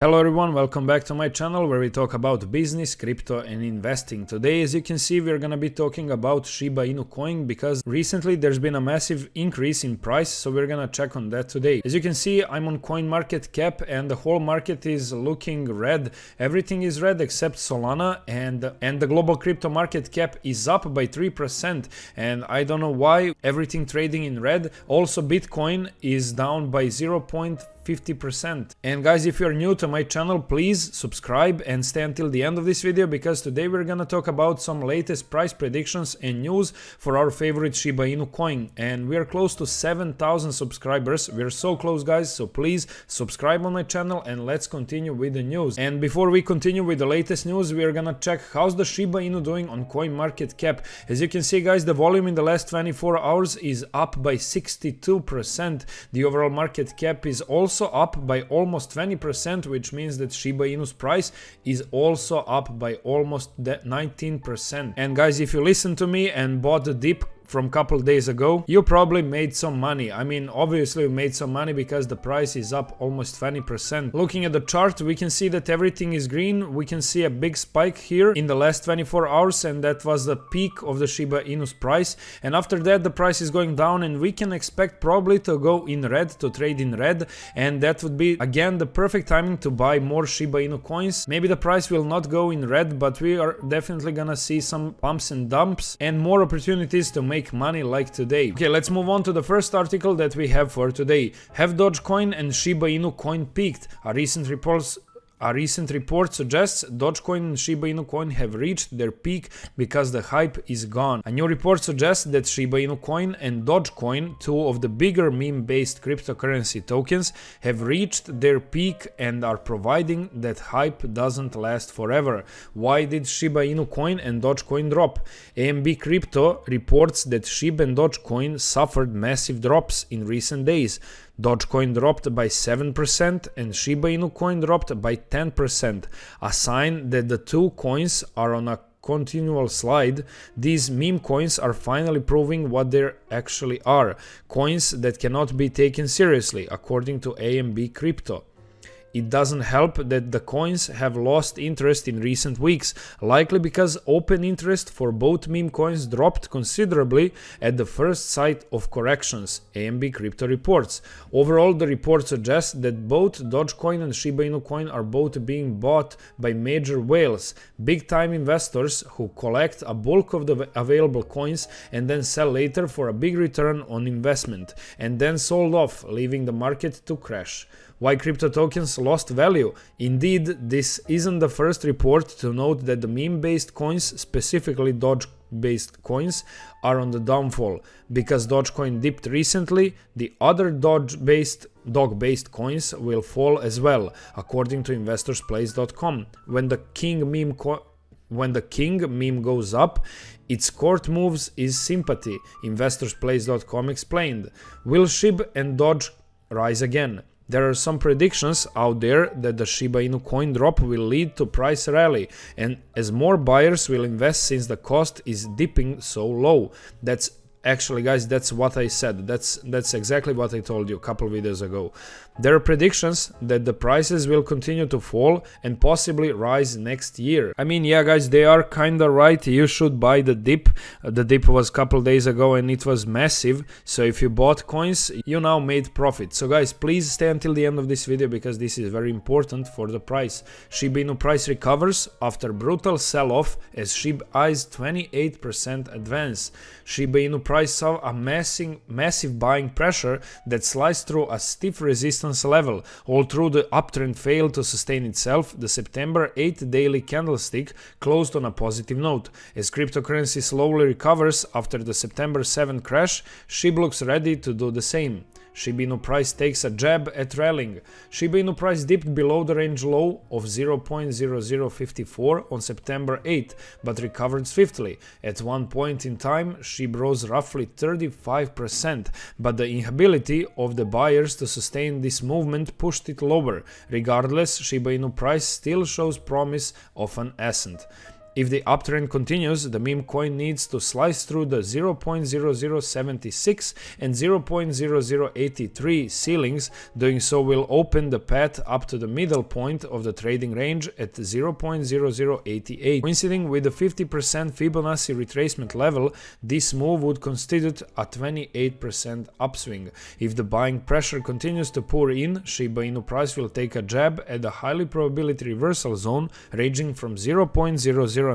Hello everyone, welcome back to my channel where we talk about business, crypto and investing. Today, as you can see, we're gonna be talking about Shiba Inu coin because recently there's been a massive increase in price, so we're gonna check on that today. As you can see, I'm on CoinMarketCap and the whole market is looking red. Everything is red except Solana and the global crypto market cap is up by 3%, and I don't know why. Everything trading in red. Also Bitcoin is down by 0.50%. And guys, if you're new to my channel, please subscribe and stay until the end of this video because today we're gonna talk about some latest price predictions and news for our favorite Shiba Inu coin. And we are close to 7,000 subscribers. We're so close, guys, so please subscribe on my channel and let's continue with the news. And before we continue with the latest news, we are gonna check how's the Shiba Inu doing on CoinMarketCap. As you can see, guys, the volume in the last 24 hours is up by 62%. The overall market cap is also up by almost 20%, which means that Shiba Inu's price is also up by almost 19%. And guys, if you listen to me and bought the dip from a couple days ago, you probably made some money. I mean, obviously we made some money because the price is up almost 20%. Looking at the chart, we can see that everything is green. We can see a big spike here in the last 24 hours, and that was the peak of the Shiba Inu's price. And after that, the price is going down, and we can expect probably to go in red, to trade in red, and that would be again the perfect timing to buy more Shiba Inu coins. Maybe the price will not go in red, but we are definitely gonna see some pumps and dumps and more opportunities to make money like today. Okay, let's move on to the first article that we have for today. Have Dogecoin and Shiba Inu coin peaked? A recent report suggests Dogecoin and Shiba Inu coin have reached their peak because the hype is gone. A new report suggests that Shiba Inu coin and Dogecoin, two of the bigger meme-based cryptocurrency tokens, have reached their peak and are providing that hype doesn't last forever. Why did Shiba Inu coin and Dogecoin drop? AMB Crypto reports that SHIB and Dogecoin suffered massive drops in recent days. Dogecoin dropped by 7% and Shiba Inu coin dropped by 10%, a sign that the two coins are on a continual slide. These meme coins are finally proving what they actually are: coins that cannot be taken seriously, according to AMB Crypto. It doesn't help that the coins have lost interest in recent weeks, likely because open interest for both meme coins dropped considerably at the first sight of corrections, AMB Crypto reports. Overall, the report suggests that both Dogecoin and Shiba Inu coin are both being bought by major whales, big-time investors who collect a bulk of the available coins and then sell later for a big return on investment, and then sold off, leaving the market to crash. Why crypto tokens lost value? Indeed, this isn't the first report to note that the meme-based coins, specifically Doge-based coins, are on the downfall. Because Dogecoin dipped recently, the other dog-based coins will fall as well, according to investorsplace.com. When the king meme goes up, its court moves is sympathy, investorsplace.com explained. Will SHIB and Doge rise again? There are some predictions out there that the Shiba Inu coin drop will lead to price rally, and as more buyers will invest since the cost is dipping so low. Actually, guys, that's what I said. That's exactly what I told you a couple videos ago. There are predictions that the prices will continue to fall and possibly rise next year. I mean, yeah, guys, they are kinda right. You should buy the dip. The dip was a couple days ago and it was massive. So if you bought coins, you now made profit. So guys, please stay until the end of this video because this is very important for the price. Shiba Inu price recovers after brutal sell-off as SHIB eyes 28% advance. Shiba Inu price saw a massive buying pressure that sliced through a stiff resistance level. All through the uptrend failed to sustain itself, the September 8 daily candlestick closed on a positive note. As cryptocurrency slowly recovers after the September 7 crash, SHIB looks ready to do the same. Shiba Inu price takes a jab at rallying. Shiba Inu price dipped below the range low of 0.0054 on September 8, but recovered swiftly. At one point in time, SHIB rose roughly 35%, but the inability of the buyers to sustain this movement pushed it lower. Regardless, Shiba Inu price still shows promise of an ascent. If the uptrend continues, the meme coin needs to slice through the 0.0076 and 0.0083 ceilings. Doing so will open the path up to the middle point of the trading range at 0.0088. Coinciding with the 50% Fibonacci retracement level, this move would constitute a 28% upswing. If the buying pressure continues to pour in, Shiba Inu price will take a jab at the highly probability reversal zone ranging from 0.0096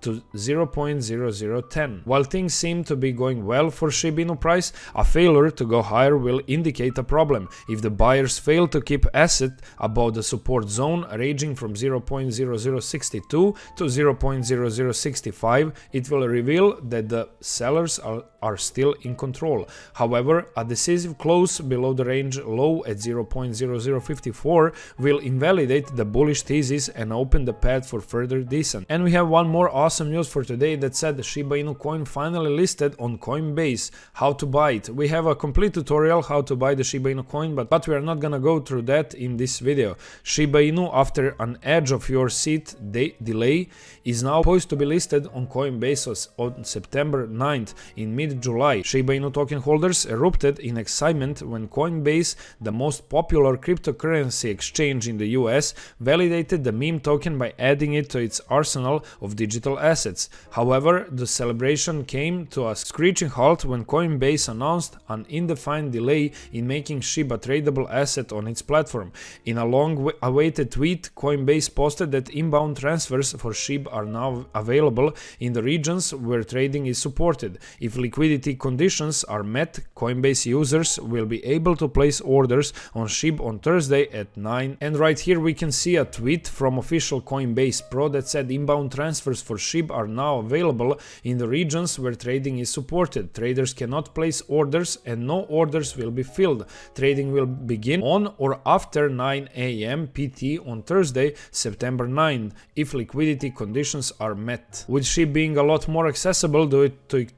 to 0.0010. While things seem to be going well for Shiba Inu price, a failure to go higher will indicate a problem. If the buyers fail to keep asset above the support zone ranging from 0.0062 to 0.0065, it will reveal that the sellers are still in control. However, a decisive close below the range low at 0.0054 will invalidate the bullish thesis and open the path for further descent. And we have one more awesome news for today that said the Shiba Inu coin finally listed on Coinbase. How to buy it. We have a complete tutorial how to buy the Shiba Inu coin, but we are not gonna go through that in this video. Shiba Inu, after an edge of your seat delay, is now poised to be listed on Coinbase on September 9th. In mid-July, Shiba Inu token holders erupted in excitement when Coinbase, the most popular cryptocurrency exchange in the US, validated the meme token by adding it to its arsenal of digital assets. However, the celebration came to a screeching halt when Coinbase announced an indefined delay in making SHIB a tradable asset on its platform. In a long-awaited tweet, Coinbase posted that inbound transfers for SHIB are now available in the regions where trading is supported. If liquidity conditions are met, Coinbase users will be able to place orders on SHIB on Thursday at 9. And right here we can see a tweet from official Coinbase Pro that said inbound transfers for SHIB are now available in the regions where trading is supported. Traders cannot place orders and no orders will be filled. Trading will begin on or after 9 a.m. PT on Thursday, September 9, if liquidity conditions are met. With SHIB being a lot more accessible to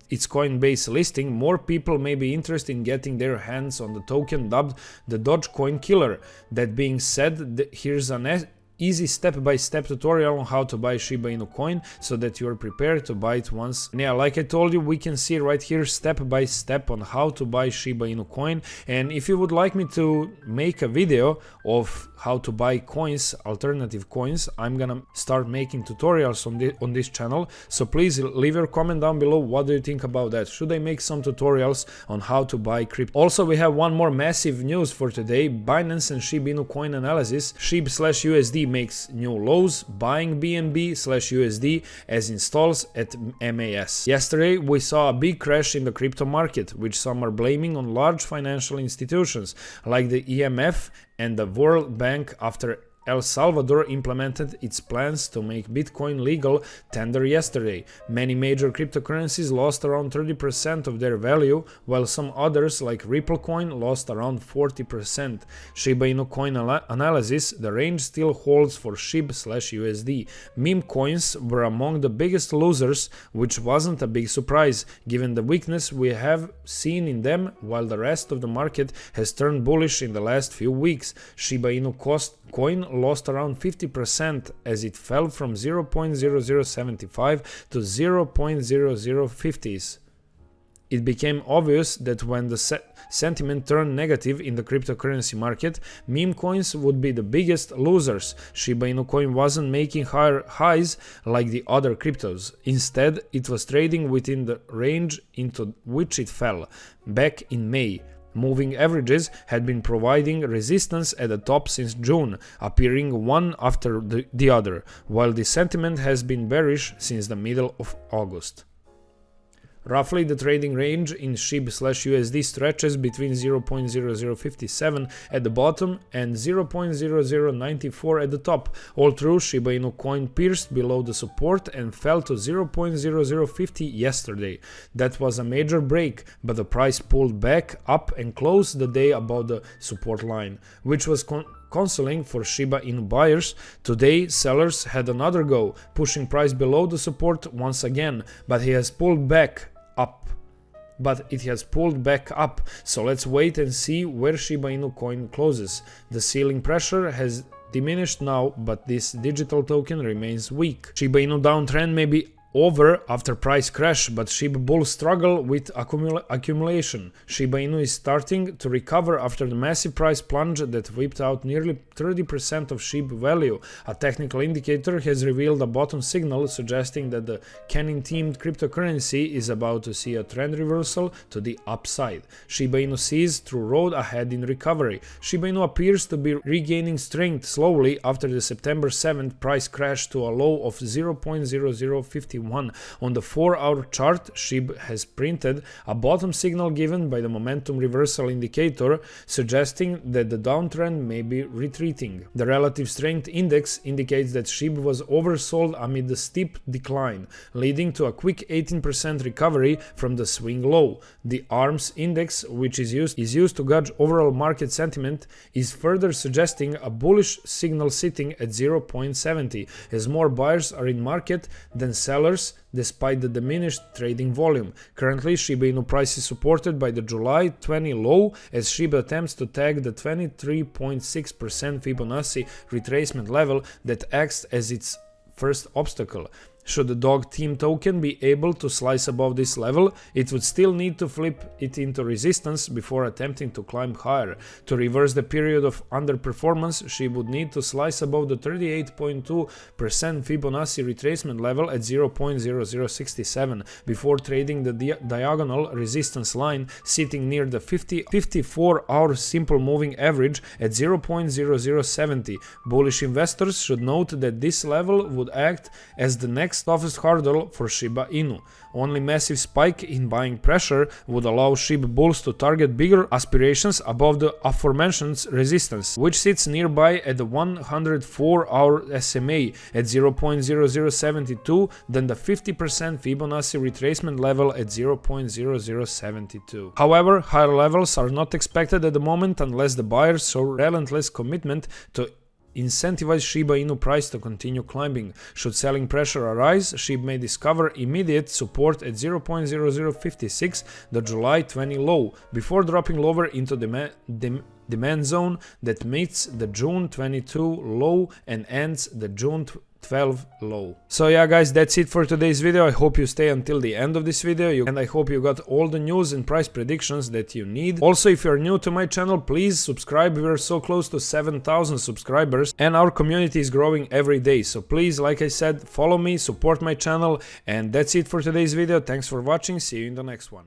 its Coinbase listing, more people may be interested in getting their hands on the token dubbed the Dogecoin Killer. That being said, here's an easy step-by-step tutorial on how to buy Shiba Inu coin so that you are prepared to buy it once. And yeah, like I told you, we can see right here step-by-step on how to buy Shiba Inu coin. And if you would like me to make a video of how to buy coins, alternative coins, I'm gonna start making tutorials on this channel. So please leave your comment down below. What do you think about that? Should I make some tutorials on how to buy crypto? Also, we have one more massive news for today. Binance and Shiba Inu coin analysis. SHIB/USD makes new lows, buying BNB/USD as installs at MAS. Yesterday we saw a big crash in the crypto market, which some are blaming on large financial institutions like the IMF and the World Bank after El Salvador implemented its plans to make Bitcoin legal tender yesterday. Many major cryptocurrencies lost around 30% of their value, while some others like Ripple coin lost around 40%. Shiba Inu coin analysis, the range still holds for SHIB/USD. Meme coins were among the biggest losers, which wasn't a big surprise, given the weakness we have seen in them, while the rest of the market has turned bullish in the last few weeks. Shiba Inu coin lost around 50% as it fell from 0.0075 to 0.0050s. It became obvious that when the sentiment turned negative in the cryptocurrency market, meme coins would be the biggest losers. Shiba Inu coin wasn't making higher highs like the other cryptos. Instead, it was trading within the range into which it fell back in May. Moving averages had been providing resistance at the top since June, appearing one after the other, while the sentiment has been bearish since the middle of August. Roughly, the trading range in SHIB/USD stretches between 0.0057 at the bottom and 0.0094 at the top. All through, Shiba Inu coin pierced below the support and fell to 0.0050 yesterday. That was a major break, but the price pulled back up and closed the day above the support line, which was consoling for Shiba Inu buyers. Today, sellers had another go, pushing price below the support once again, but it has pulled back up. So let's wait and see where Shiba Inu coin closes. The ceiling pressure has diminished now, but this digital token remains weak. Shiba Inu downtrend may be over after price crash, but SHIB bulls struggle with accumulation. Shiba Inu is starting to recover after the massive price plunge that wiped out nearly 30% of SHIB value. A technical indicator has revealed a bottom signal suggesting that the Canning-themed cryptocurrency is about to see a trend reversal to the upside. Shiba Inu sees through road ahead in recovery. Shiba Inu appears to be regaining strength slowly after the September 7th price crash to a low of 0.0051. On the 4-hour chart, SHIB has printed a bottom signal given by the momentum reversal indicator, suggesting that the downtrend may be retreating. The relative strength index indicates that SHIB was oversold amid the steep decline, leading to a quick 18% recovery from the swing low. The ARMS index, which is used to gauge overall market sentiment, is further suggesting a bullish signal sitting at 0.70, as more buyers are in market than sellers despite the diminished trading volume. Currently, Shiba Inu price is supported by the July 20 low as SHIB attempts to tag the 23.6% Fibonacci retracement level that acts as its first obstacle. Should the dog team token be able to slice above this level, it would still need to flip it into resistance before attempting to climb higher. To reverse the period of underperformance, she would need to slice above the 38.2% Fibonacci retracement level at 0.0067 before trading the diagonal resistance line sitting near the 54-hour simple moving average at 0.0070. Bullish investors should note that this level would act as the next toughest hurdle for Shiba Inu. Only massive spike in buying pressure would allow SHIB bulls to target bigger aspirations above the aforementioned resistance, which sits nearby at the 104-hour SMA at 0.0072 than the 50% Fibonacci retracement level at 0.0072. However, higher levels are not expected at the moment unless the buyers show relentless commitment to incentivize Shiba Inu price to continue climbing. Should selling pressure arise, SHIB may discover immediate support at 0.0056, the July 20 low, before dropping lower into demand zone that meets the June 22 low and ends the June 12 low. So yeah guys, that's it for today's video. I hope you stay until the end of this video and I hope you got all the news and price predictions that you need. Also, if you're new to my channel, please subscribe. We're so close to 7,000 subscribers and our community is growing every day. So please, like I said, follow me, support my channel, and that's it for today's video. Thanks for watching. See you in the next one.